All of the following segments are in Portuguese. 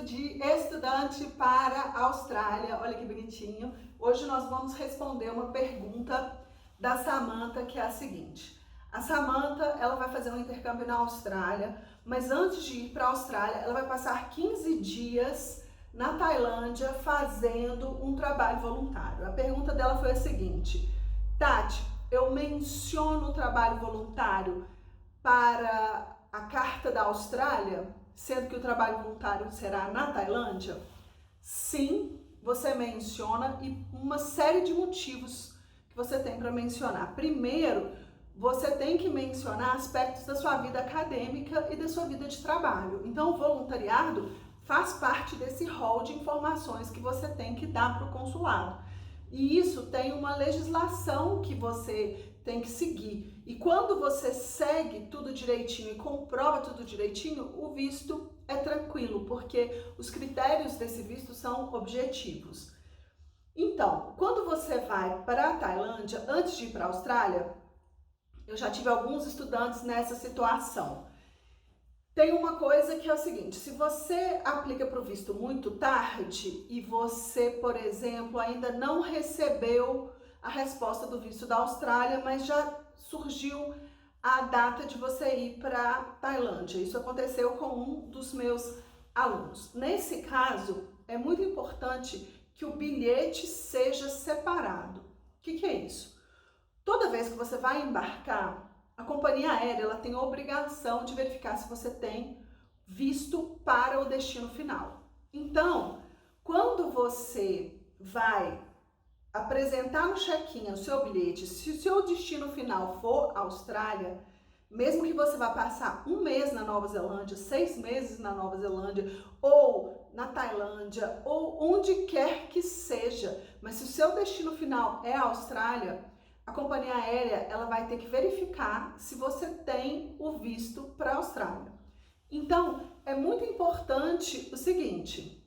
visto de estudante para a Austrália. Olha que bonitinho. Hoje nós vamos responder uma pergunta da Samantha, que é a seguinte. A Samantha, ela vai fazer um intercâmbio na Austrália, mas antes de ir para a Austrália, ela vai passar 15 dias na Tailândia fazendo um trabalho voluntário. A pergunta dela foi a seguinte: Tati, eu menciono o trabalho voluntário para a Carta da Austrália, sendo que o trabalho voluntário será na Tailândia? Sim, você menciona, e uma série de motivos que você tem para mencionar. Primeiro, você tem que mencionar aspectos da sua vida acadêmica e da sua vida de trabalho. Então, o voluntariado faz parte desse rol de informações que você tem que dar para o consulado. E isso tem uma legislação que você tem que seguir. E quando você segue tudo direitinho e comprova tudo direitinho, o visto é tranquilo, porque os critérios desse visto são objetivos. Então, quando você vai para a Tailândia, antes de ir para a Austrália, eu já tive alguns estudantes nessa situação. Tem uma coisa que é o seguinte: se você aplica para o visto muito tarde e você, por exemplo, ainda não recebeu a resposta do visto da Austrália, mas já surgiu a data de você ir para a Tailândia. Isso aconteceu com um dos meus alunos. Nesse caso, é muito importante que o bilhete seja separado. O que é isso? Toda vez que você vai embarcar, a companhia aérea ela tem a obrigação de verificar se você tem visto para o destino final. Então, quando você vai apresentar no check-in o seu bilhete, se o seu destino final for Austrália, mesmo que você vá passar um mês na Nova Zelândia, 6 meses na Nova Zelândia, ou na Tailândia, ou onde quer que seja, mas se o seu destino final é a Austrália, a companhia aérea ela vai ter que verificar se você tem o visto para a Austrália. Então, é muito importante o seguinte: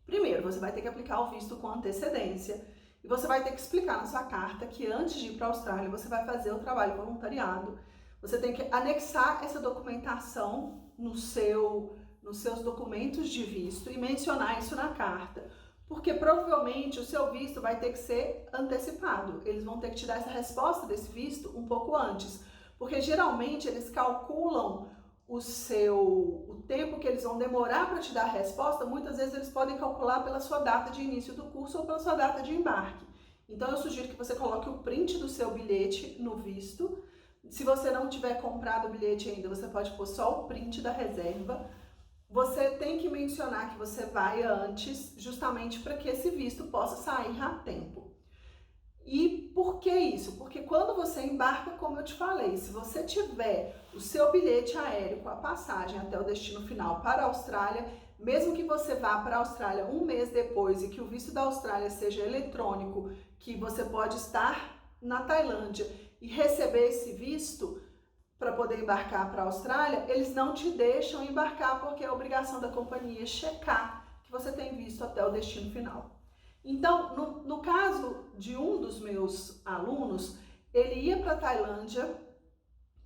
primeiro, você vai ter que aplicar o visto com antecedência e você vai ter que explicar na sua carta que antes de ir para a Austrália você vai fazer o trabalho voluntariado. Você tem que anexar essa documentação nos seus documentos de visto e mencionar isso na carta. Porque provavelmente o seu visto vai ter que ser antecipado. Eles vão ter que te dar essa resposta desse visto um pouco antes. Porque geralmente eles calculam o tempo que eles vão demorar para te dar a resposta. Muitas vezes eles podem calcular pela sua data de início do curso ou pela sua data de embarque. Então eu sugiro que você coloque o print do seu bilhete no visto. Se você não tiver comprado o bilhete ainda, você pode pôr só o print da reserva. Você tem que mencionar que você vai antes, justamente para que esse visto possa sair a tempo. E por que isso? Porque quando você embarca, como eu te falei, se você tiver o seu bilhete aéreo com a passagem até o destino final para a Austrália, mesmo que você vá para a Austrália um mês depois e que o visto da Austrália seja eletrônico, que você pode estar na Tailândia e receber esse visto para poder embarcar para a Austrália, eles não te deixam embarcar porque é obrigação da companhia checar que você tem visto até o destino final. Então, no caso de um dos meus alunos, ele ia para a Tailândia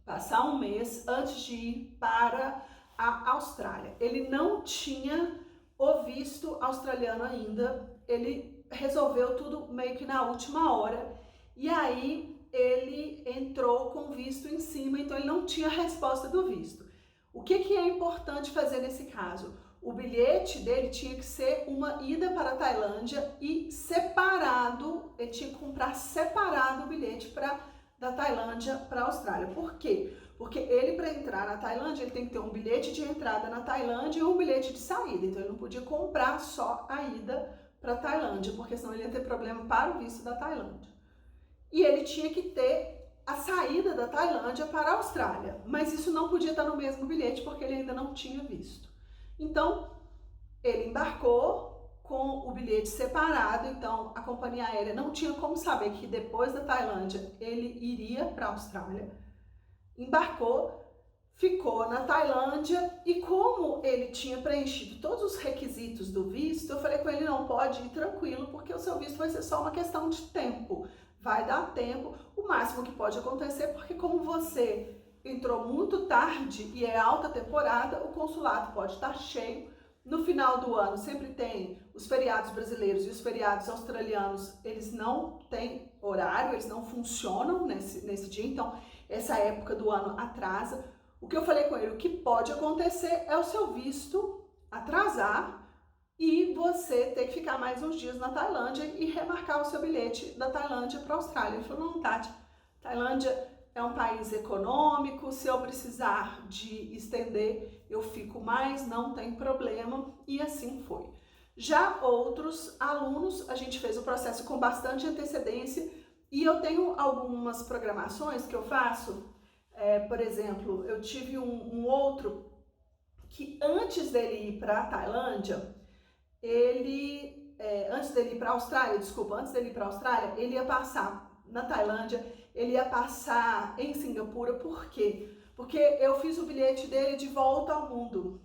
passar um mês antes de ir para a Austrália. Ele não tinha o visto australiano ainda, ele resolveu tudo meio que na última hora, e aí ele entrou com o visto em cima, então ele não tinha a resposta do visto. O que é importante fazer nesse caso? O bilhete dele tinha que ser uma ida para a Tailândia e separado, ele tinha que comprar separado o bilhete da Tailândia para a Austrália. Por quê? Porque ele, para entrar na Tailândia, ele tem que ter um bilhete de entrada na Tailândia e um bilhete de saída. Então ele não podia comprar só a ida para a Tailândia, porque senão ele ia ter problema para o visto da Tailândia. E ele tinha que ter a saída da Tailândia para a Austrália, mas isso não podia estar no mesmo bilhete porque ele ainda não tinha visto. Então, ele embarcou com o bilhete separado, então a companhia aérea não tinha como saber que depois da Tailândia ele iria para a Austrália. Embarcou, ficou na Tailândia e como ele tinha preenchido todos os requisitos do visto, eu falei com ele: não, pode ir tranquilo, porque o seu visto vai ser só uma questão de tempo. Vai dar tempo, o máximo que pode acontecer, porque como você entrou muito tarde e é alta temporada, o consulado pode estar cheio, No final do ano sempre tem os feriados brasileiros e os feriados australianos, eles não têm horário, eles não funcionam nesse dia, então essa época do ano atrasa. O que eu falei com ele, o que pode acontecer é o seu visto atrasar e você ter que ficar mais uns dias na Tailândia e remarcar o seu bilhete da Tailândia para a Austrália. Ele falou, não, Tati, Tailândia é um país econômico, se eu precisar de estender, eu fico mais, não tem problema, e assim foi. Já outros alunos, a gente fez o processo com bastante antecedência, e eu tenho algumas programações que eu faço, por exemplo, eu tive um outro que antes dele ir para a Tailândia, antes dele ir para a Austrália, ele ia passar na Tailândia, ele ia passar em Singapura. Por quê? Porque eu fiz o bilhete dele de volta ao mundo,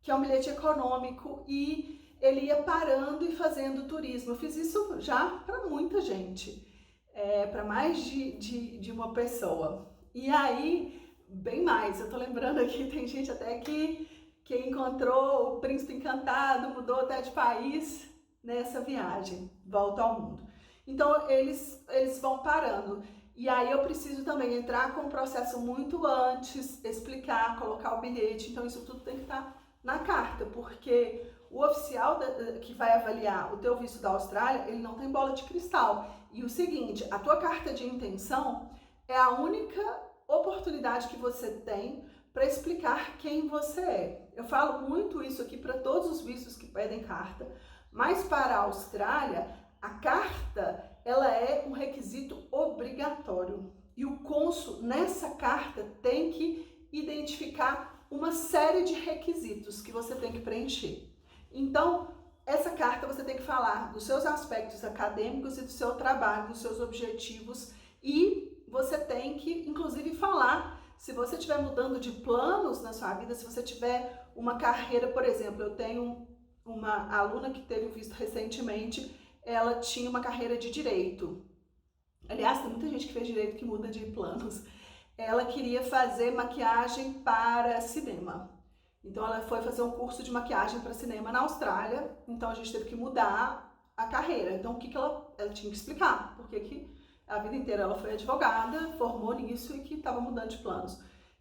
que é um bilhete econômico, e ele ia parando e fazendo turismo. Eu fiz isso já para muita gente, para mais de uma pessoa. E aí, bem mais, eu tô lembrando aqui, tem gente até que encontrou o príncipe encantado, mudou até de país nessa viagem, volta ao mundo. Então, eles vão parando. E aí eu preciso também entrar com o processo muito antes, explicar, colocar o bilhete. Então, isso tudo tem que estar na carta, porque o oficial que vai avaliar o teu visto da Austrália, ele não tem bola de cristal. E o seguinte, a tua carta de intenção é a única oportunidade que você tem para explicar quem você é. Eu falo muito isso aqui para todos os vistos que pedem carta, mas para a Austrália, a carta, ela é um requisito obrigatório. E o cônsul, nessa carta, tem que identificar uma série de requisitos que você tem que preencher. Então, essa carta você tem que falar dos seus aspectos acadêmicos e do seu trabalho, dos seus objetivos, e você tem que, inclusive, falar se você estiver mudando de planos na sua vida, se você tiver uma carreira, por exemplo, eu tenho uma aluna que teve visto recentemente, ela tinha uma carreira de direito. Aliás, tem muita gente que fez direito que muda de planos. Ela queria fazer maquiagem para cinema. Então ela foi fazer um curso de maquiagem para cinema na Austrália, então a gente teve que mudar a carreira. Então o que ela tinha que explicar, porque que a vida inteira ela foi advogada, formou nisso e que estava mudando de planos.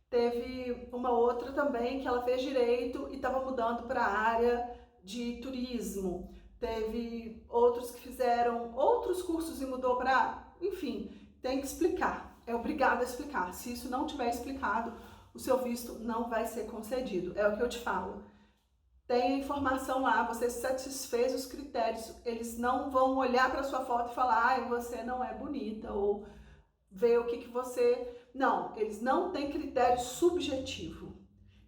Teve uma outra também que ela fez direito e estava mudando para a área de turismo. Teve outros que fizeram outros cursos e mudou para... Enfim, tem que explicar, é obrigado a explicar. Se isso não tiver explicado, o seu visto não vai ser concedido. É o que eu te falo. Tem a informação lá, você satisfez os critérios, eles não vão olhar para sua foto e falar, ai, você não é bonita, ou ver o que você... Não, eles não têm critério subjetivo.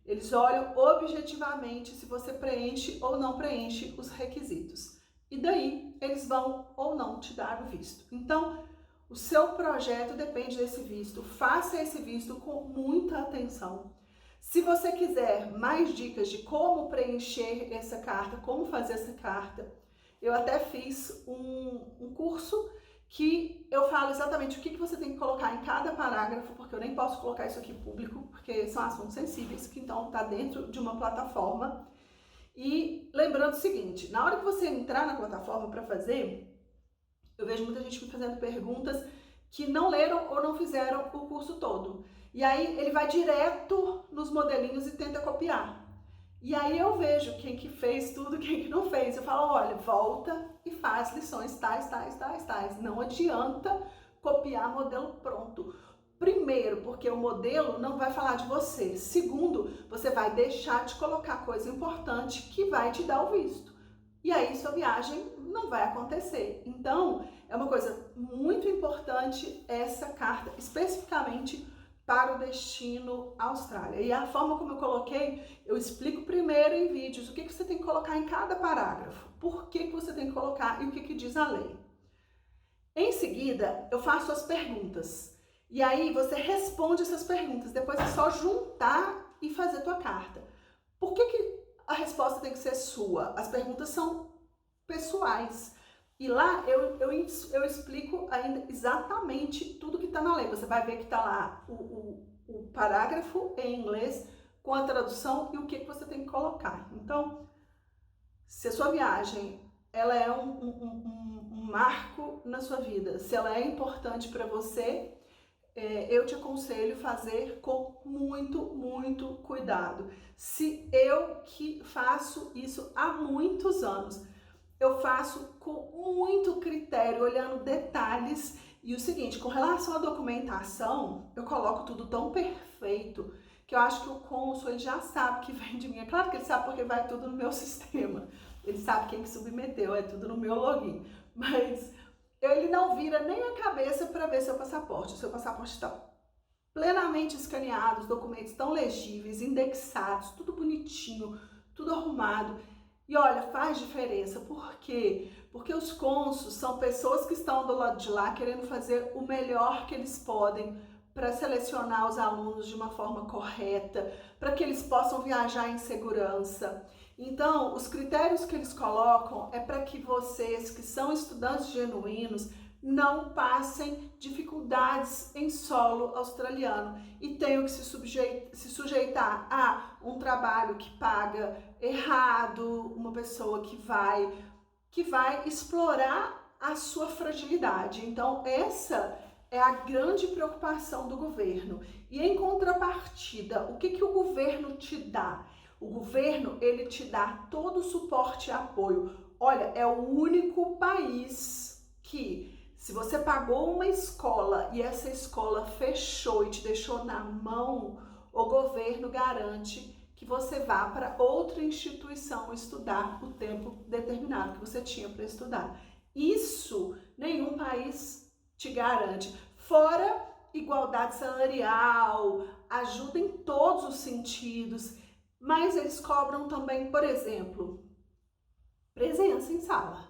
Eles olham objetivamente se você preenche ou não preenche os requisitos. E daí, eles vão ou não te dar o visto. Então, o seu projeto depende desse visto. Faça esse visto com muita atenção. Se você quiser mais dicas de como preencher essa carta, como fazer essa carta, eu até fiz um curso que eu falo exatamente o que você tem que colocar em cada parágrafo, porque eu nem posso colocar isso aqui público, porque são assuntos sensíveis, que então está dentro de uma plataforma. E lembrando o seguinte, na hora que você entrar na plataforma para fazer, eu vejo muita gente me fazendo perguntas que não leram ou não fizeram o curso todo. E aí ele vai direto nos modelinhos e tenta copiar. E aí eu vejo quem que fez tudo, quem que não fez. Eu falo, olha, volta e faz lições tais. Não adianta copiar modelo pronto. Primeiro, porque o modelo não vai falar de você. Segundo, você vai deixar de colocar coisa importante que vai te dar o visto. E aí sua viagem não vai acontecer. Então, é uma coisa muito importante essa carta, especificamente para o destino Austrália. E a forma como eu coloquei, eu explico primeiro em vídeos o que você tem que colocar em cada parágrafo, por que você tem que colocar e o que diz a lei. Em seguida, eu faço as perguntas. E aí você responde essas perguntas. Depois é só juntar e fazer a tua carta. Por que a resposta tem que ser sua? As perguntas são pessoais. E lá eu explico ainda exatamente tudo que está na lei. Você vai ver que está lá o parágrafo em inglês com a tradução e o que você tem que colocar. Então, Se a sua viagem ela é um marco na sua vida, se ela é importante para você, eu te aconselho fazer com muito cuidado. Se eu que faço isso há muitos anos, eu faço com muito critério, olhando detalhes. E o seguinte, com relação à documentação, eu coloco tudo tão perfeito que eu acho que o cônsul ele já sabe que vem de mim. É claro que ele sabe porque vai tudo no meu sistema. Ele sabe quem que submeteu, é tudo no meu login. Mas ele não vira nem a cabeça para ver seu passaporte. O seu passaporte está plenamente escaneado, os documentos estão legíveis, indexados, tudo bonitinho, tudo arrumado. E olha, faz diferença. Por quê? Porque os cônsuls são pessoas que estão do lado de lá querendo fazer o melhor que eles podem para selecionar os alunos de uma forma correta, para que eles possam viajar em segurança. Então, os critérios que eles colocam é para que vocês, que são estudantes genuínos, não passem dificuldades em solo australiano e tenham que se sujeitar a um trabalho que paga errado, uma pessoa que vai explorar a sua fragilidade. Então, essa é a grande preocupação do governo. E em contrapartida, o que o governo te dá? O governo, ele te dá todo o suporte e apoio. Olha, é o único país que, se você pagou uma escola e essa escola fechou e te deixou na mão, o governo garante que você vá para outra instituição estudar o tempo determinado que você tinha para estudar. Isso nenhum país te garante. Fora igualdade salarial, ajuda em todos os sentidos, mas eles cobram também, por exemplo, presença em sala.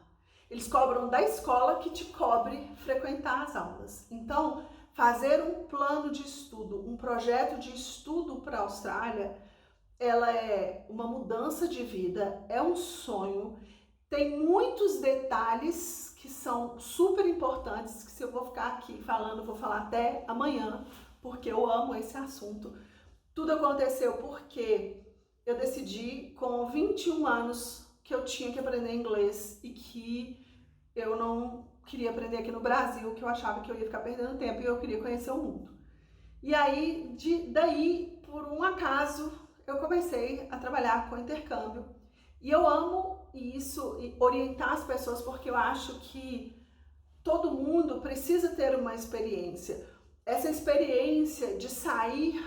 Eles cobram da escola que te cobre frequentar as aulas. Então, fazer um plano de estudo, um projeto de estudo para a Austrália, ela é uma mudança de vida, é um sonho, tem muitos detalhes que são super importantes, que se eu vou ficar aqui falando, vou falar até amanhã, porque eu amo esse assunto. Tudo aconteceu porque eu decidi com 21 anos que eu tinha que aprender inglês e que eu não queria aprender aqui no Brasil, que eu achava que eu ia ficar perdendo tempo e eu queria conhecer o mundo. E aí, daí, por um acaso, eu comecei a trabalhar com intercâmbio. E eu amo isso, e orientar as pessoas, porque eu acho que todo mundo precisa ter uma experiência. Essa experiência de sair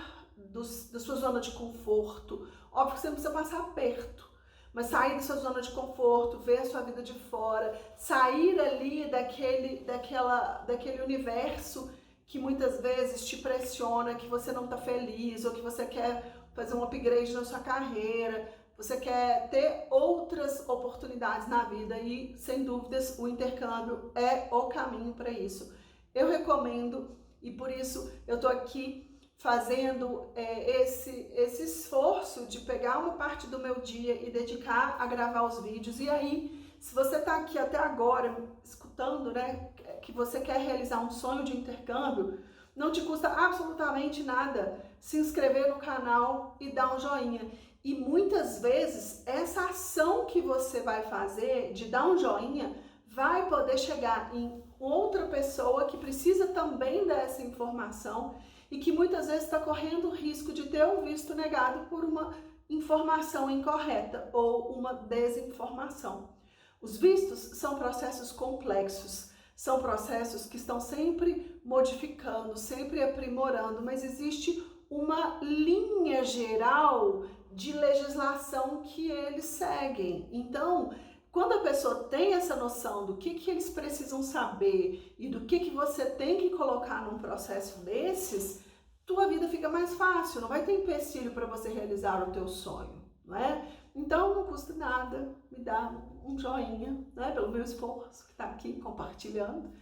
da sua zona de conforto. Óbvio que você não precisa passar aperto, mas sair da sua zona de conforto, ver a sua vida de fora, sair ali daquele universo que muitas vezes te pressiona, que você não está feliz, ou que você quer fazer um upgrade na sua carreira, você quer ter outras oportunidades na vida e, sem dúvidas, o intercâmbio é o caminho para isso. Eu recomendo e por isso eu estou aqui fazendo esse esforço de pegar uma parte do meu dia e dedicar a gravar os vídeos. E aí, se você está aqui até agora escutando, né, que você quer realizar um sonho de intercâmbio, não te custa absolutamente nada se inscrever no canal e dar um joinha. E muitas vezes essa ação que você vai fazer de dar um joinha vai poder chegar em outra pessoa que precisa também dessa informação e que muitas vezes está correndo o risco de ter o visto negado por uma informação incorreta ou uma desinformação. Os vistos são processos complexos, são processos que estão sempre modificando, sempre aprimorando, mas existe uma linha geral de legislação que eles seguem. Então, quando a pessoa tem essa noção do que eles precisam saber e do que você tem que colocar num processo desses, tua vida fica mais fácil, não vai ter empecilho para você realizar o teu sonho, não é? Então, não custa nada me dar um joinha, né, pelo meu esforço que está aqui compartilhando.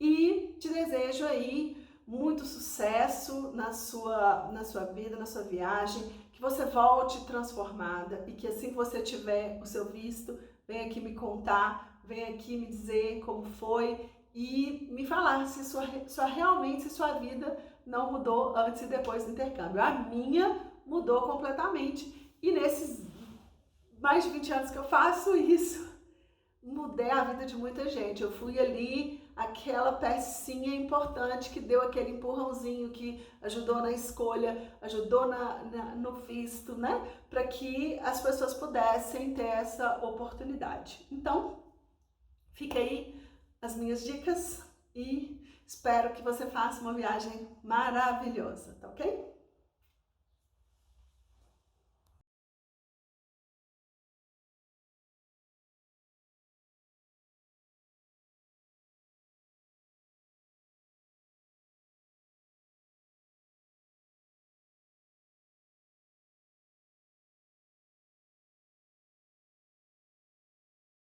E te desejo aí muito sucesso na sua vida, na sua viagem, que você volte transformada e que assim que você tiver o seu visto, venha aqui me contar, venha aqui me dizer como foi e me falar se realmente sua vida não mudou antes e depois do intercâmbio. A minha mudou completamente e nesses mais de 20 anos que eu faço isso, mudei a vida de muita gente. Eu fui ali aquela pecinha importante que deu aquele empurrãozinho, que ajudou na escolha, ajudou no visto, né? Para que as pessoas pudessem ter essa oportunidade. Então, fica aí as minhas dicas e espero que você faça uma viagem maravilhosa, tá ok?